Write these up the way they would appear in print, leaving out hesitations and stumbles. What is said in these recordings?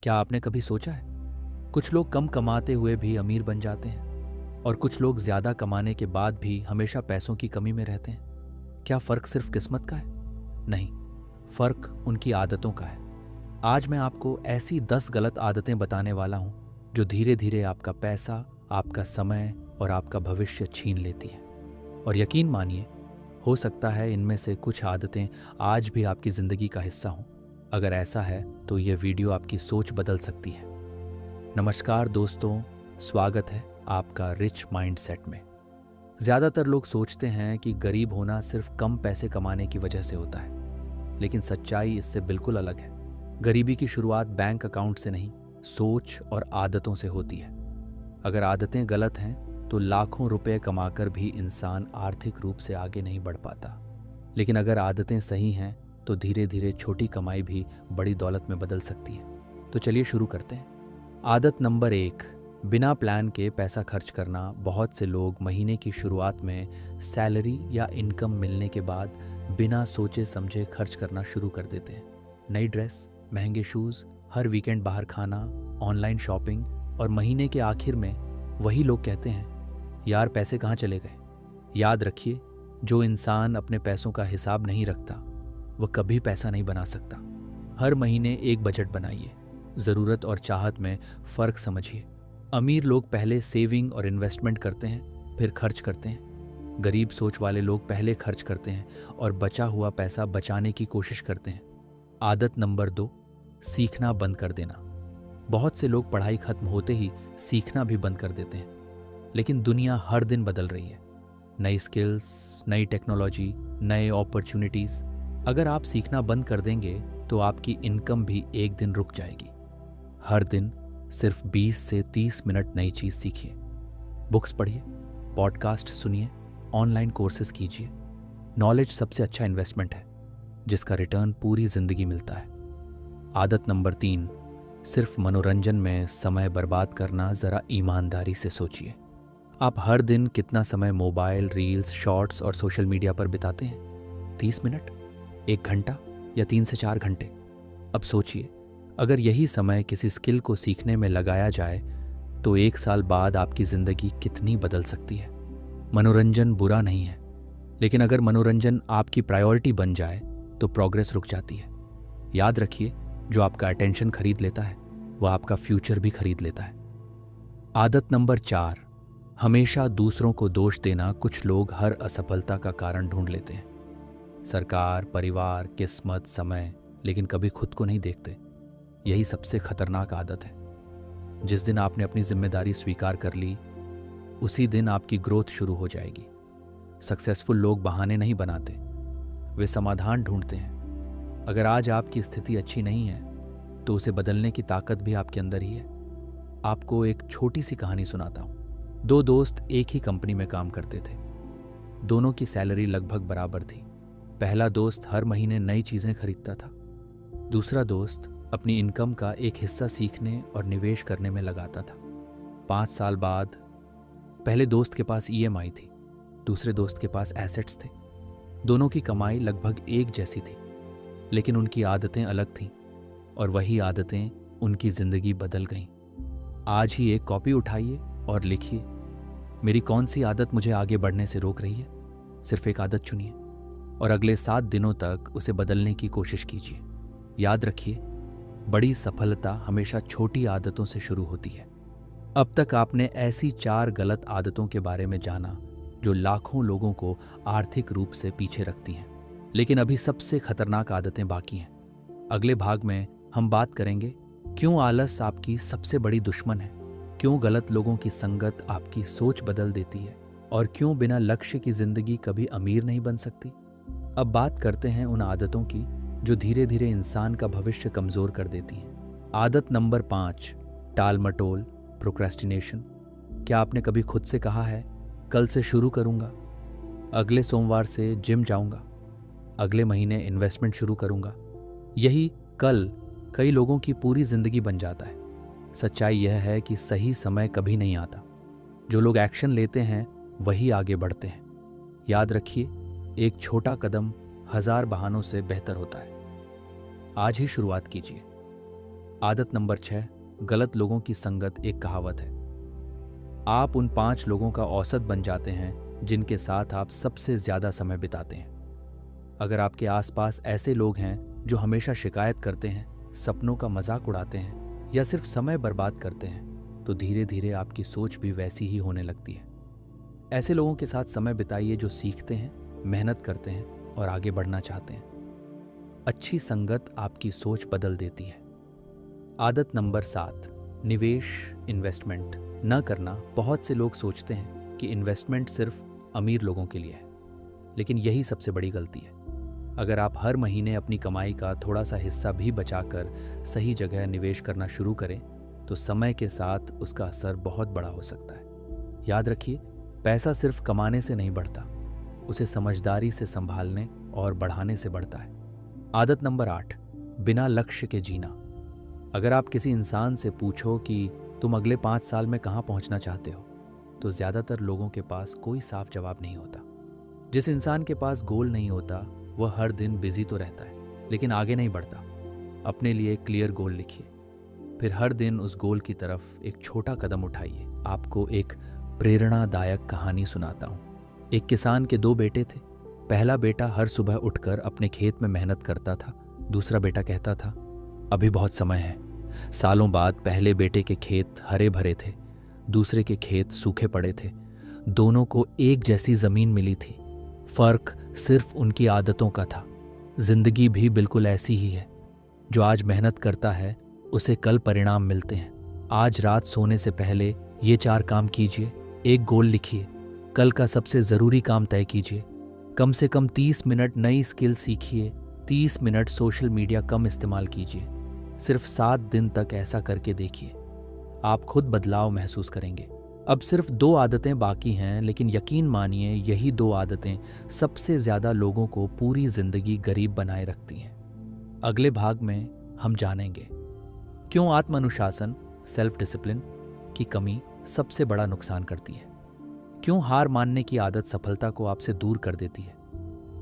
क्या आपने कभी सोचा है, कुछ लोग कम कमाते हुए भी अमीर बन जाते हैं और कुछ लोग ज्यादा कमाने के बाद भी हमेशा पैसों की कमी में रहते हैं। क्या फर्क सिर्फ किस्मत का है? नहीं, फर्क उनकी आदतों का है। आज मैं आपको ऐसी 10 गलत आदतें बताने वाला हूं जो धीरे धीरे आपका पैसा, आपका समय और आपका भविष्य छीन लेती है। और यकीन मानिए, हो सकता है इनमें से कुछ आदतें आज भी आपकी जिंदगी का हिस्सा हों। अगर ऐसा है तो यह वीडियो आपकी सोच बदल सकती है। नमस्कार दोस्तों, स्वागत है आपका रिच माइंडसेट में। ज्यादातर लोग सोचते हैं कि गरीब होना सिर्फ कम पैसे कमाने की वजह से होता है, लेकिन सच्चाई इससे बिल्कुल अलग है। गरीबी की शुरुआत बैंक अकाउंट से नहीं, सोच और आदतों से होती है। अगर आदतें गलत हैं तो लाखों रुपए कमाकर भी इंसान आर्थिक रूप से आगे नहीं बढ़ पाता। लेकिन अगर आदतें सही हैं तो धीरे धीरे छोटी कमाई भी बड़ी दौलत में बदल सकती है। तो चलिए शुरू करते हैं। आदत नंबर 1, बिना प्लान के पैसा खर्च करना। बहुत से लोग महीने की शुरुआत में सैलरी या इनकम मिलने के बाद बिना सोचे समझे खर्च करना शुरू कर देते हैं। नई ड्रेस, महंगे शूज़, हर वीकेंड बाहर खाना, ऑनलाइन शॉपिंग, और महीने के आखिर में वही लोग कहते हैं, यार पैसे कहाँ चले गए। याद रखिए, जो इंसान अपने पैसों का हिसाब नहीं रखता वह कभी पैसा नहीं बना सकता। हर महीने एक बजट बनाइए, ज़रूरत और चाहत में फ़र्क समझिए। अमीर लोग पहले सेविंग और इन्वेस्टमेंट करते हैं, फिर खर्च करते हैं। गरीब सोच वाले लोग पहले खर्च करते हैं और बचा हुआ पैसा बचाने की कोशिश करते हैं। आदत नंबर 2, सीखना बंद कर देना। बहुत से लोग पढ़ाई खत्म होते ही सीखना भी बंद कर देते हैं, लेकिन दुनिया हर दिन बदल रही है। नई स्किल्स, नई टेक्नोलॉजी, नए अपॉर्चुनिटीज़। अगर आप सीखना बंद कर देंगे तो आपकी इनकम भी एक दिन रुक जाएगी। हर दिन सिर्फ 20 से 30 मिनट नई चीज़ सीखिए। बुक्स पढ़िए, पॉडकास्ट सुनिए, ऑनलाइन कोर्सेज कीजिए। नॉलेज सबसे अच्छा इन्वेस्टमेंट है जिसका रिटर्न पूरी जिंदगी मिलता है। आदत नंबर 3, सिर्फ मनोरंजन में समय बर्बाद करना। ज़रा ईमानदारी से सोचिए, आप हर दिन कितना समय मोबाइल, रील्स, शॉर्ट्स और सोशल मीडिया पर बिताते हैं? 30 मिनट, 1 घंटा या 3 से 4 घंटे? अब सोचिए, अगर यही समय किसी स्किल को सीखने में लगाया जाए तो 1 साल बाद आपकी ज़िंदगी कितनी बदल सकती है। मनोरंजन बुरा नहीं है, लेकिन अगर मनोरंजन आपकी प्रायोरिटी बन जाए तो प्रोग्रेस रुक जाती है। याद रखिए, जो आपका अटेंशन खरीद लेता है वह आपका फ्यूचर भी खरीद लेता है। आदत नंबर 4, हमेशा दूसरों को दोष देना। कुछ लोग हर असफलता का कारण ढूंढ लेते हैं, सरकार, परिवार, किस्मत, समय, लेकिन कभी खुद को नहीं देखते। यही सबसे खतरनाक आदत है। जिस दिन आपने अपनी जिम्मेदारी स्वीकार कर ली, उसी दिन आपकी ग्रोथ शुरू हो जाएगी। सक्सेसफुल लोग बहाने नहीं बनाते, वे समाधान ढूंढते हैं। अगर आज आपकी स्थिति अच्छी नहीं है तो उसे बदलने की ताकत भी आपके अंदर ही है। आपको एक छोटी सी कहानी सुनाता हूँ। 2 दोस्त एक ही कंपनी में काम करते थे। दोनों की सैलरी लगभग बराबर थी। पहला दोस्त हर महीने नई चीज़ें खरीदता था। दूसरा दोस्त अपनी इनकम का एक हिस्सा सीखने और निवेश करने में लगाता था। 5 साल बाद पहले दोस्त के पास EMI थी, दूसरे दोस्त के पास एसेट्स थे। दोनों की कमाई लगभग एक जैसी थी, लेकिन उनकी आदतें अलग थीं, और वही आदतें उनकी ज़िंदगी बदल गईं। आज ही एक कॉपी उठाइए और लिखिए, मेरी कौन सी आदत मुझे आगे बढ़ने से रोक रही है। सिर्फ एक आदत चुनिए और अगले 7 दिनों तक उसे बदलने की कोशिश कीजिए। याद रखिए, बड़ी सफलता हमेशा छोटी आदतों से शुरू होती है। अब तक आपने ऐसी 4 गलत आदतों के बारे में जाना जो लाखों लोगों को आर्थिक रूप से पीछे रखती हैं, लेकिन अभी सबसे खतरनाक आदतें बाकी हैं। अगले भाग में हम बात करेंगे क्यों आलस आपकी सबसे बड़ी दुश्मन है, क्यों गलत लोगों की संगत आपकी सोच बदल देती है, और क्यों बिना लक्ष्य की जिंदगी कभी अमीर नहीं बन सकती। अब बात करते हैं उन आदतों की जो धीरे धीरे इंसान का भविष्य कमजोर कर देती हैं। आदत नंबर 5, टाल मटोल, प्रोक्रेस्टिनेशन। क्या आपने कभी खुद से कहा है, कल से शुरू करूंगा, अगले सोमवार से जिम जाऊंगा, अगले महीने इन्वेस्टमेंट शुरू करूंगा? यही कल कई लोगों की पूरी जिंदगी बन जाता है। सच्चाई यह है कि सही समय कभी नहीं आता। जो लोग एक्शन लेते हैं वही आगे बढ़ते हैं। याद रखिए, एक छोटा कदम 1000 बहानों से बेहतर होता है। आज ही शुरुआत कीजिए। आदत नंबर 6, गलत लोगों की संगत एक कहावत है। आप उन 5 लोगों का औसत बन जाते हैं जिनके साथ आप सबसे ज्यादा समय बिताते हैं। अगर आपके आसपास ऐसे लोग हैं जो हमेशा शिकायत करते हैं, सपनों का मजाक उड़ाते हैं या सिर्फ समय बर्बाद करते हैं, तो धीरे धीरे आपकी सोच भी वैसी ही होने लगती है। ऐसे लोगों के साथ समय बिताइए जो सीखते हैं, मेहनत करते हैं और आगे बढ़ना चाहते हैं। अच्छी संगत आपकी सोच बदल देती है। आदत नंबर 7, निवेश, इन्वेस्टमेंट न करना। बहुत से लोग सोचते हैं कि इन्वेस्टमेंट सिर्फ अमीर लोगों के लिए है, लेकिन यही सबसे बड़ी गलती है। अगर आप हर महीने अपनी कमाई का थोड़ा सा हिस्सा भी बचाकर सही जगह निवेश करना शुरू करें, तो समय के साथ उसका असर बहुत बड़ा हो सकता है। याद रखिए, पैसा सिर्फ कमाने से नहीं बढ़ता, उसे समझदारी से संभालने और बढ़ाने से बढ़ता है। आदत नंबर 8, बिना लक्ष्य के जीना। अगर आप किसी इंसान से पूछो कि तुम अगले 5 साल में कहाँ पहुंचना चाहते हो, तो ज्यादातर लोगों के पास कोई साफ जवाब नहीं होता। जिस इंसान के पास गोल नहीं होता, वह हर दिन बिजी तो रहता है लेकिन आगे नहीं बढ़ता। अपने लिए क्लियर गोल लिखिए, फिर हर दिन उस गोल की तरफ एक छोटा कदम उठाइए। आपको एक प्रेरणादायक कहानी सुनाता हूँ। एक किसान के 2 बेटे थे। पहला बेटा हर सुबह उठकर अपने खेत में मेहनत करता था। दूसरा बेटा कहता था, अभी बहुत समय है। सालों बाद पहले बेटे के खेत हरे भरे थे, दूसरे के खेत सूखे पड़े थे। दोनों को एक जैसी जमीन मिली थी, फर्क सिर्फ उनकी आदतों का था। जिंदगी भी बिल्कुल ऐसी ही है। जो आज मेहनत करता है उसे कल परिणाम मिलते हैं। आज रात सोने से पहले ये 4 काम कीजिए। एक गोल लिखिए, कल का सबसे जरूरी काम तय कीजिए, कम से कम 30 मिनट नई स्किल सीखिए, 30 मिनट सोशल मीडिया कम इस्तेमाल कीजिए। सिर्फ 7 दिन तक ऐसा करके देखिए, आप खुद बदलाव महसूस करेंगे। अब सिर्फ 2 आदतें बाकी हैं, लेकिन यकीन मानिए यही 2 आदतें सबसे ज्यादा लोगों को पूरी जिंदगी गरीब बनाए रखती हैं। अगले भाग में हम जानेंगे क्यों आत्म अनुशासन, सेल्फ डिसिप्लिन की कमी सबसे बड़ा नुकसान करती है, क्यों हार मानने की आदत सफलता को आपसे दूर कर देती है,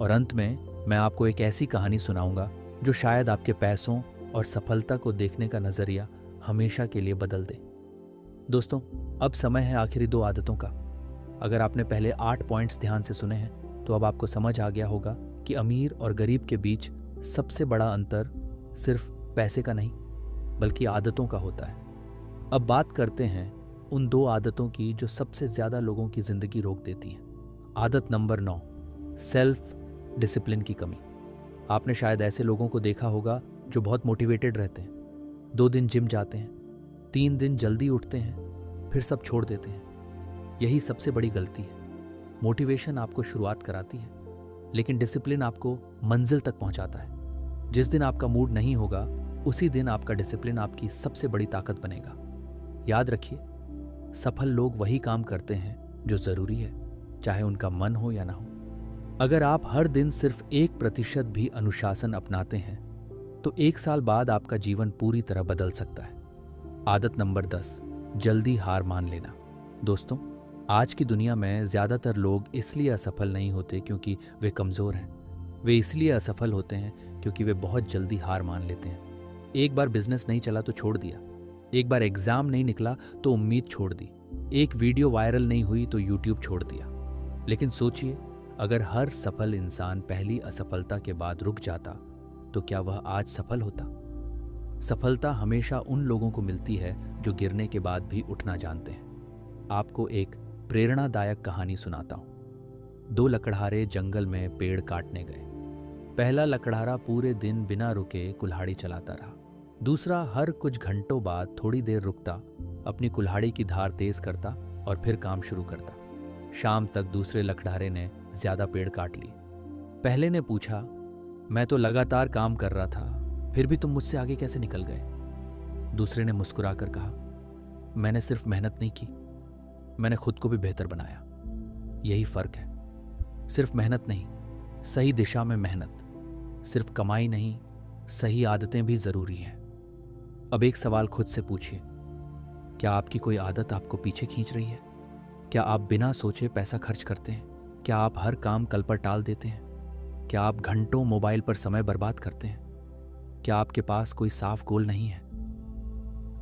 और अंत में मैं आपको एक ऐसी कहानी सुनाऊंगा जो शायद आपके पैसों और सफलता को देखने का नजरिया हमेशा के लिए बदल दे। दोस्तों, अब समय है आखिरी 2 आदतों का। अगर आपने पहले 8 पॉइंट्स ध्यान से सुने हैं, तो अब आपको समझ आ गया होगा कि अमीर और गरीब के बीच सबसे बड़ा अंतर सिर्फ पैसे का नहीं, बल्कि आदतों का होता है। अब बात करते हैं उन 2 आदतों की जो सबसे ज्यादा लोगों की जिंदगी रोक देती हैं। आदत नंबर 9, सेल्फ डिसिप्लिन की कमी। आपने शायद ऐसे लोगों को देखा होगा जो बहुत मोटिवेटेड रहते हैं, 2 दिन जिम जाते हैं, 3 दिन जल्दी उठते हैं, फिर सब छोड़ देते हैं। यही सबसे बड़ी गलती है। मोटिवेशन आपको शुरुआत कराती है, लेकिन डिसिप्लिन आपको मंजिल तक पहुंचाता है। जिस दिन आपका मूड नहीं होगा, उसी दिन आपका डिसिप्लिन आपकी सबसे बड़ी ताकत बनेगा। याद रखिए, सफल लोग वही काम करते हैं जो जरूरी है, चाहे उनका मन हो या ना हो। अगर आप हर दिन सिर्फ 1% भी अनुशासन अपनाते हैं, तो 1 साल बाद आपका जीवन पूरी तरह बदल सकता है। आदत नंबर 10, जल्दी हार मान लेना। दोस्तों, आज की दुनिया में ज्यादातर लोग इसलिए असफल नहीं होते क्योंकि वे कमजोर हैं। वे इसलिए असफल होते हैं क्योंकि वे बहुत जल्दी हार मान लेते हैं। एक बार बिजनेस नहीं चला तो छोड़ दिया, एक बार एग्जाम नहीं निकला तो उम्मीद छोड़ दी, एक वीडियो वायरल नहीं हुई तो यूट्यूब छोड़ दिया। लेकिन सोचिए, अगर हर सफल इंसान पहली असफलता के बाद रुक जाता, तो क्या वह आज सफल होता? सफलता हमेशा उन लोगों को मिलती है जो गिरने के बाद भी उठना जानते हैं। आपको एक प्रेरणादायक कहानी सुनाता हूं। 2 लकड़हारे जंगल में पेड़ काटने गए। पहला लकड़हारा पूरे दिन बिना रुके कुल्हाड़ी चलाता रहा। दूसरा हर कुछ घंटों बाद थोड़ी देर रुकता, अपनी कुल्हाड़ी की धार तेज करता और फिर काम शुरू करता। शाम तक दूसरे लकड़हारे ने ज्यादा पेड़ काट लिए। पहले ने पूछा, मैं तो लगातार काम कर रहा था, फिर भी तुम मुझसे आगे कैसे निकल गए? दूसरे ने मुस्कुराकर कहा, मैंने सिर्फ मेहनत नहीं की, मैंने खुद को भी बेहतर बनाया। यही फर्क है। सिर्फ मेहनत नहीं, सही दिशा में मेहनत। सिर्फ कमाई नहीं, सही आदतें भी जरूरी हैं। अब एक सवाल खुद से पूछिए, क्या आपकी कोई आदत आपको पीछे खींच रही है? क्या आप बिना सोचे पैसा खर्च करते हैं? क्या आप हर काम कल पर टाल देते हैं? क्या आप घंटों मोबाइल पर समय बर्बाद करते हैं? क्या आपके पास कोई साफ गोल नहीं है?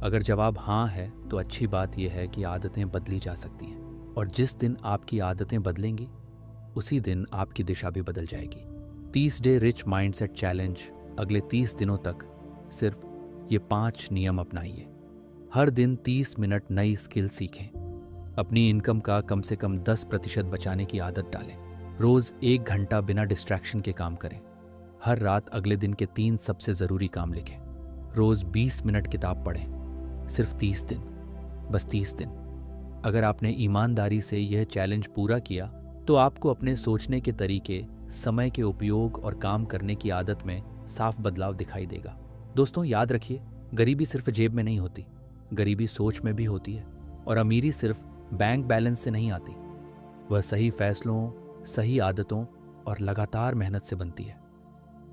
अगर जवाब हाँ है तो अच्छी बात यह है कि आदतें बदली जा सकती हैं, और जिस दिन आपकी आदतें बदलेंगी उसी दिन आपकी दिशा भी बदल जाएगी। 30 डे रिच माइंडसेट चैलेंज, अगले 30 दिनों तक सिर्फ ये 5 नियम अपनाइए। हर दिन 30 मिनट नई स्किल सीखें। अपनी इनकम का कम से कम 10% बचाने की आदत डालें। रोज 1 घंटा बिना डिस्ट्रैक्शन के काम करें। हर रात अगले दिन के 3 सबसे ज़रूरी काम लिखें। रोज 20 मिनट किताब पढ़ें। सिर्फ 30 दिन, बस 30 दिन। अगर आपने ईमानदारी से यह चैलेंज पूरा किया तो आपको अपने सोचने के तरीके, समय के उपयोग और काम करने की आदत में साफ बदलाव दिखाई देगा। दोस्तों, याद रखिए, गरीबी सिर्फ जेब में नहीं होती, गरीबी सोच में भी होती है। और अमीरी सिर्फ बैंक बैलेंस से नहीं आती, वह सही फैसलों, सही आदतों और लगातार मेहनत से बनती है।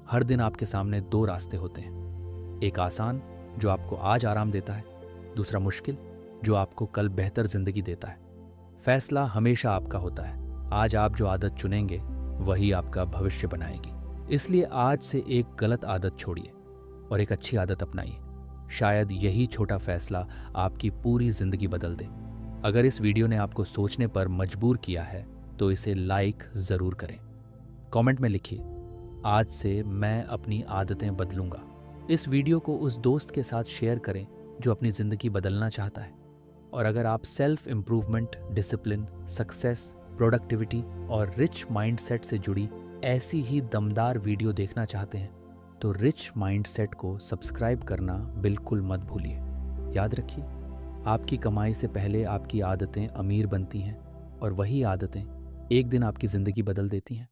हर दिन आपके सामने 2 रास्ते होते हैं, एक आसान जो आपको आज आराम देता है, दूसरा मुश्किल जो आपको कल बेहतर जिंदगी देता है। फैसला हमेशा आपका होता है। आज आप जो आदत चुनेंगे वही आपका भविष्य बनाएगी। इसलिए आज से एक गलत आदत छोड़िए और एक अच्छी आदत अपनाइए। शायद यही छोटा फैसला आपकी पूरी जिंदगी बदल दे। अगर इस वीडियो ने आपको सोचने पर मजबूर किया है तो इसे लाइक ज़रूर करें। कमेंट में लिखिए, आज से मैं अपनी आदतें बदलूंगा। इस वीडियो को उस दोस्त के साथ शेयर करें जो अपनी ज़िंदगी बदलना चाहता है। और अगर आप self improvement, discipline, success, productivity और रिच माइंडसेट से जुड़ी ऐसी ही दमदार वीडियो देखना चाहते हैं तो रिच माइंडसेट को सब्सक्राइब करना बिल्कुल मत भूलिए। याद रखिए, आपकी कमाई से पहले आपकी आदतें अमीर बनती हैं और वही आदतें एक दिन आपकी ज़िंदगी बदल देती हैं।